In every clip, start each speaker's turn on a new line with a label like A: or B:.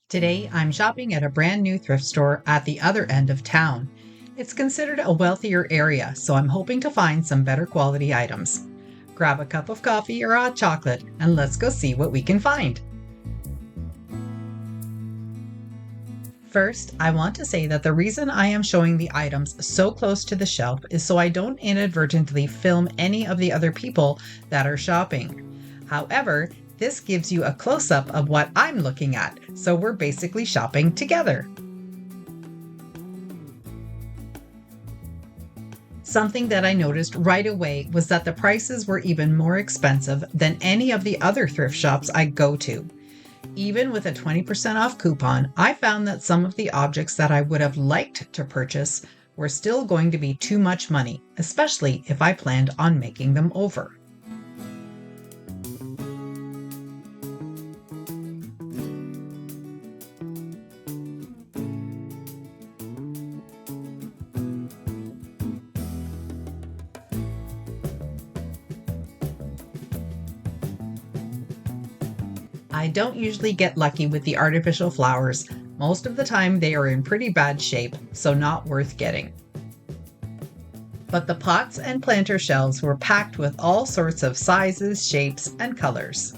A: Today, I'm shopping at a brand new thrift store at the other end of town. It's considered a wealthier area, so I'm hoping to find some better quality items. Grab a cup of coffee or hot chocolate, and let's go see what we can find. First, I want to say that the reason I am showing the items so close to the shelf is so I don't inadvertently film any of the other people that are shopping. However, this gives you a close up of what I'm looking at, so we're basically shopping together. Something that I noticed right away was that the prices were even more expensive than any of the other thrift shops I go to. Even with a 20% off coupon, I found that some of the objects that I would have liked to purchase were still going to be too much money, especially if I planned on making them over. I don't usually get lucky with the artificial flowers. Most of the time they are in pretty bad shape, so not worth getting. But the pots and planter shelves were packed with all sorts of sizes, shapes, and colors.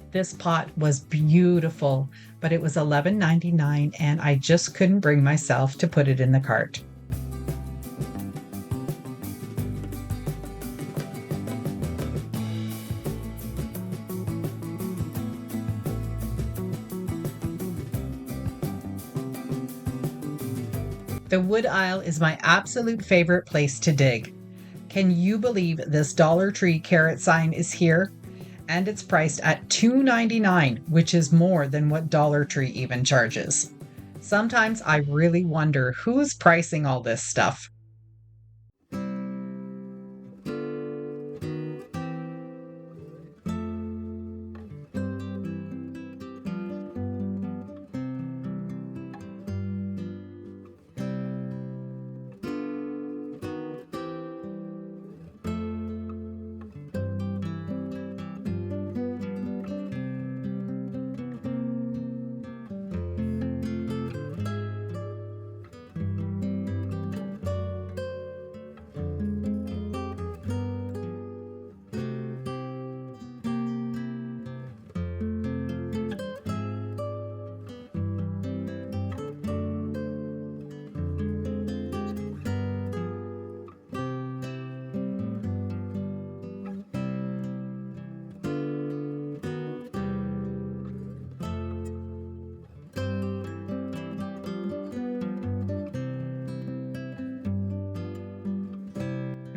A: This pot was beautiful, but it was $11.99 and I just couldn't bring myself to put it in the cart. The wood aisle is my absolute favorite place to dig. Can you believe this Dollar Tree carrot sign is here? And it's priced at $2.99, which is more than what Dollar Tree even charges. Sometimes I really wonder who's pricing all this stuff.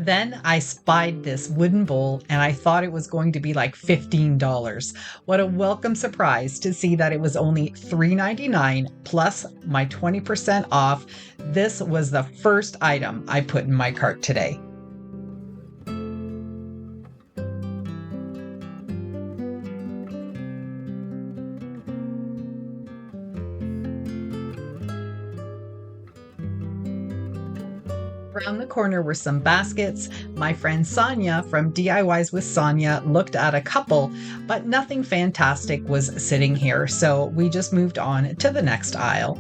A: Then I spied this wooden bowl and I thought it was going to be like $15. What a welcome surprise to see that it was only $3.99 plus my 20% off. This was the first item I put in my cart today. Around the corner were some baskets. My friend Sonia from DIYs with Sonia looked at a couple, but nothing fantastic was sitting here, so we just moved on to the next aisle.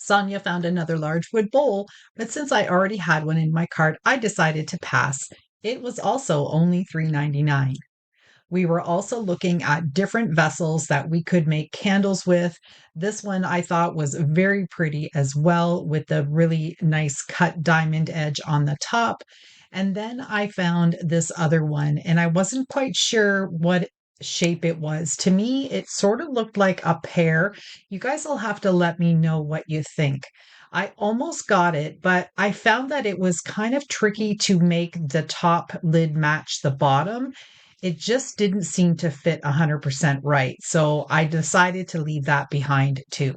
A: Sonia found another large wood bowl, but since I already had one in my cart, I decided to pass. It was also only $3.99. We were also looking at different vessels that we could make candles with. This one I thought was very pretty as well, with the really nice cut diamond edge on the top. And then I found this other one, and I wasn't quite sure what shape it was. To me, it sort of looked like a pear. You guys will have to let me know what you think. I almost got it, but I found that it was kind of tricky to make the top lid match the bottom. It just didn't seem to fit 100% right. So I decided to leave that behind too.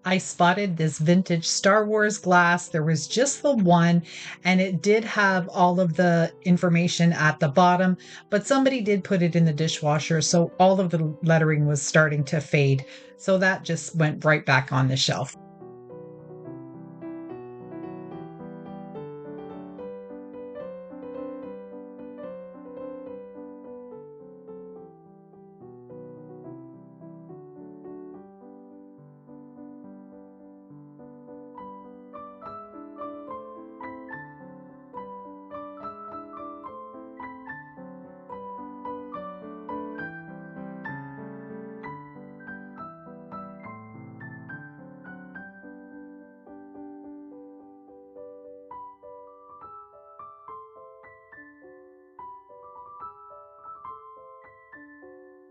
A: I spotted this vintage Star Wars glass. There was just the one, and it did have all of the information at the bottom, but somebody did put it in the dishwasher, so all of the lettering was starting to fade. So that just went right back on the shelf.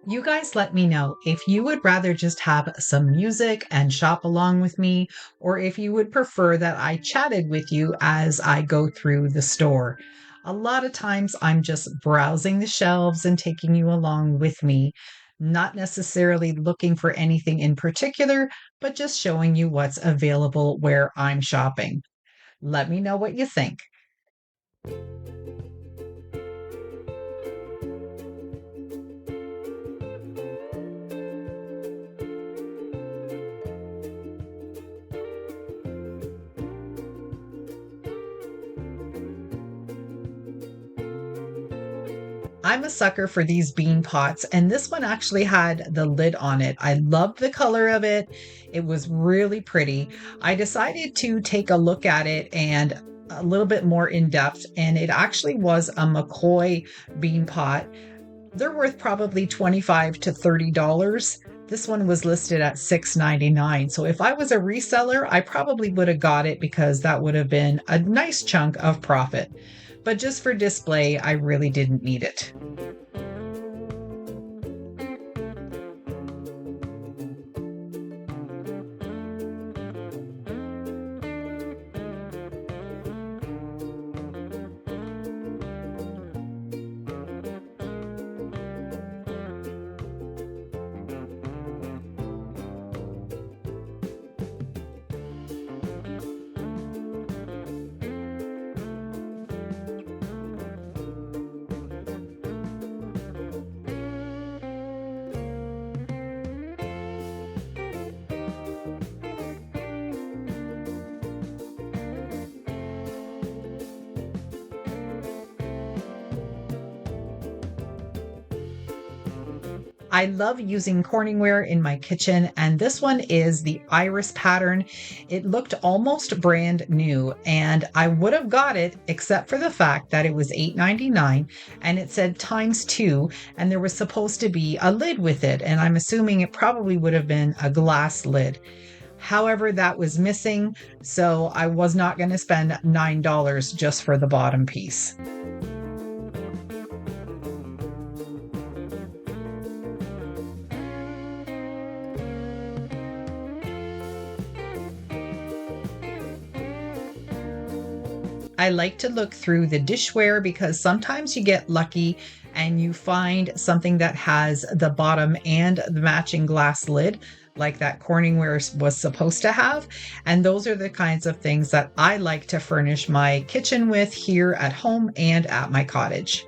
A: You guys let me know if you would rather just have some music and shop along with me, or if you would prefer that I chatted with you as I go through the store. A lot of times I'm just browsing the shelves and taking you along with me, not necessarily looking for anything in particular, but just showing you what's available where I'm shopping. Let me know what you think. I'm a sucker for these bean pots, and this one actually had the lid on it. I loved the color of it. It was really pretty. I decided to take a look at it and a little bit more in depth, and it actually was a McCoy bean pot. They're worth probably $25 to $30. This one was listed at $6.99. So if I was a reseller, I probably would have got it because that would have been a nice chunk of profit. But just for display, I really didn't need it. I love using Corningware in my kitchen, and this one is the iris pattern. It looked almost brand new, and I would have got it except for the fact that it was $8.99 and it said ×2, and there was supposed to be a lid with it, and I'm assuming it probably would have been a glass lid. However, that was missing, so I was not going to spend $9 just for the bottom piece. I like to look through the dishware because sometimes you get lucky and you find something that has the bottom and the matching glass lid, like that Corningware was supposed to have. And those are the kinds of things that I like to furnish my kitchen with here at home and at my cottage.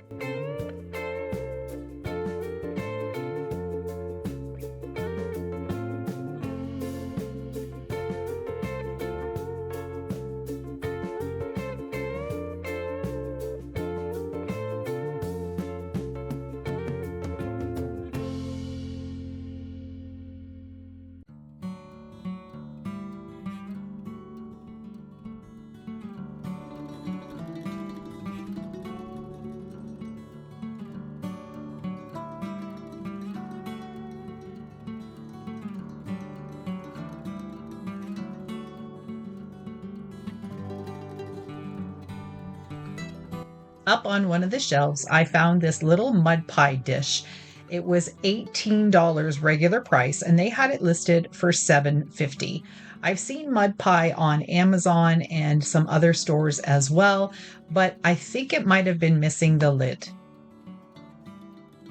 A: Up on one of the shelves, I found this little mud pie dish. It was $18 regular price, and they had it listed for $7.50. I've seen mud pie on Amazon and some other stores as well, but I think it might have been missing the lid.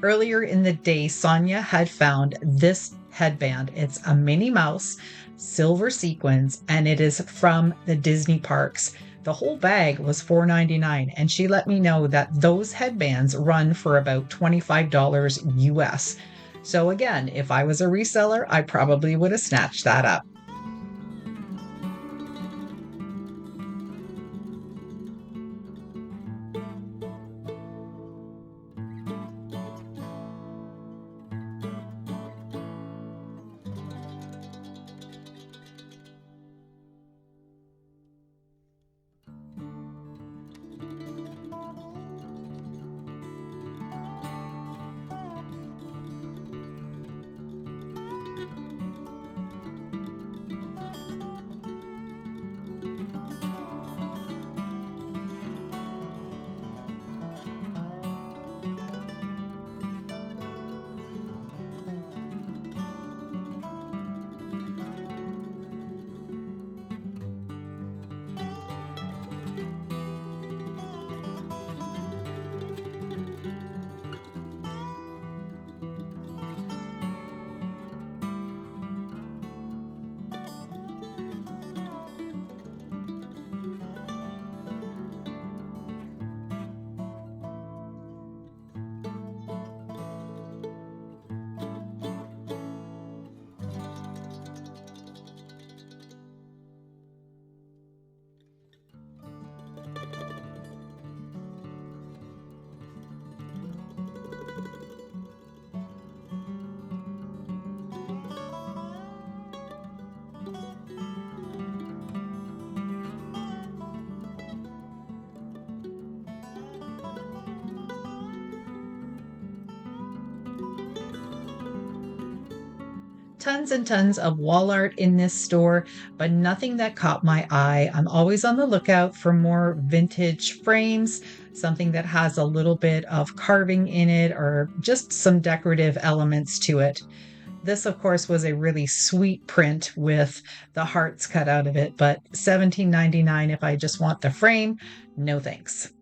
A: Earlier in the day, Sonia had found this headband. It's a Minnie Mouse, silver sequins, and it is from the Disney parks. The whole bag was $4.99, and she let me know that those headbands run for about $25 US. So again, if I was a reseller, I probably would have snatched that up. Tons and tons of wall art in this store, but nothing that caught my eye. I'm always on the lookout for more vintage frames, something that has a little bit of carving in it or just some decorative elements to it. This, of course, was a really sweet print with the hearts cut out of it, but $17.99 if I just want the frame, no thanks.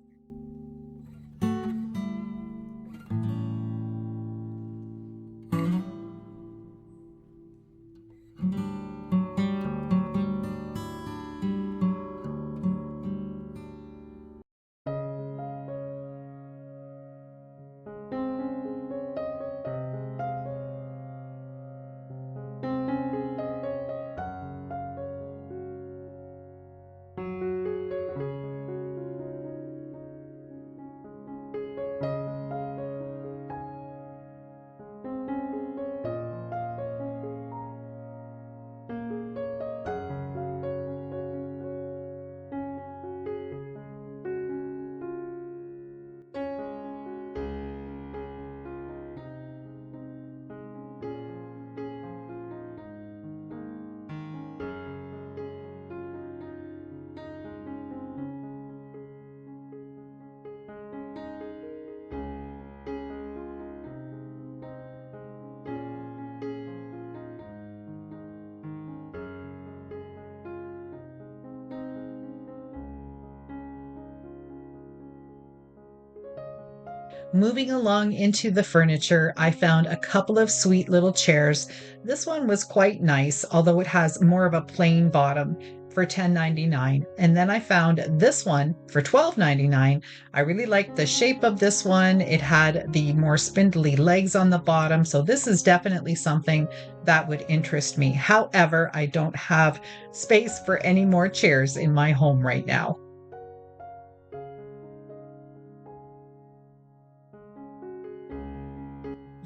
A: Moving along into the furniture, I found a couple of sweet little chairs. This one was quite nice, although it has more of a plain bottom for $10.99. And then I found this one for $12.99. I really liked the shape of this one. It had the more spindly legs on the bottom, so this is definitely something that would interest me. However, I don't have space for any more chairs in my home right now.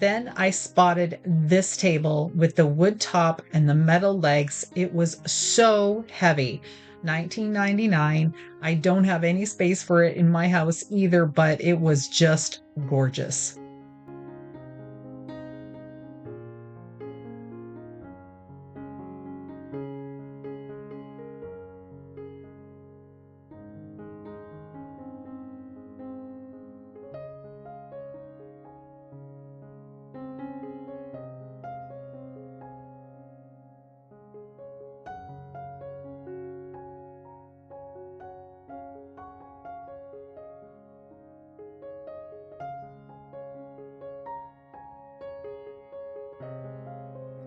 A: Then I spotted this table with the wood top and the metal legs. It was so heavy. $19.99. I don't have any space for it in my house either, but it was just gorgeous.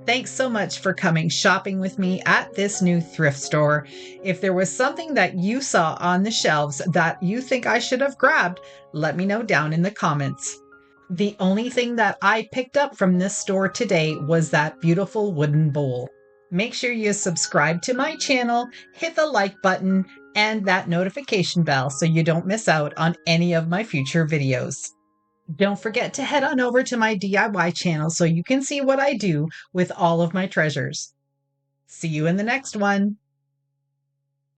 A: Thanks so much for coming shopping with me at this new thrift store. If there was something that you saw on the shelves that you think I should have grabbed, let me know down in the comments. The only thing that I picked up from this store today was that beautiful wooden bowl. Make sure you subscribe to my channel, hit the like button, and that notification bell so you don't miss out on any of my future videos. Don't forget to head on over to my DIY channel so you can see what I do with all of my treasures. See you in the next one.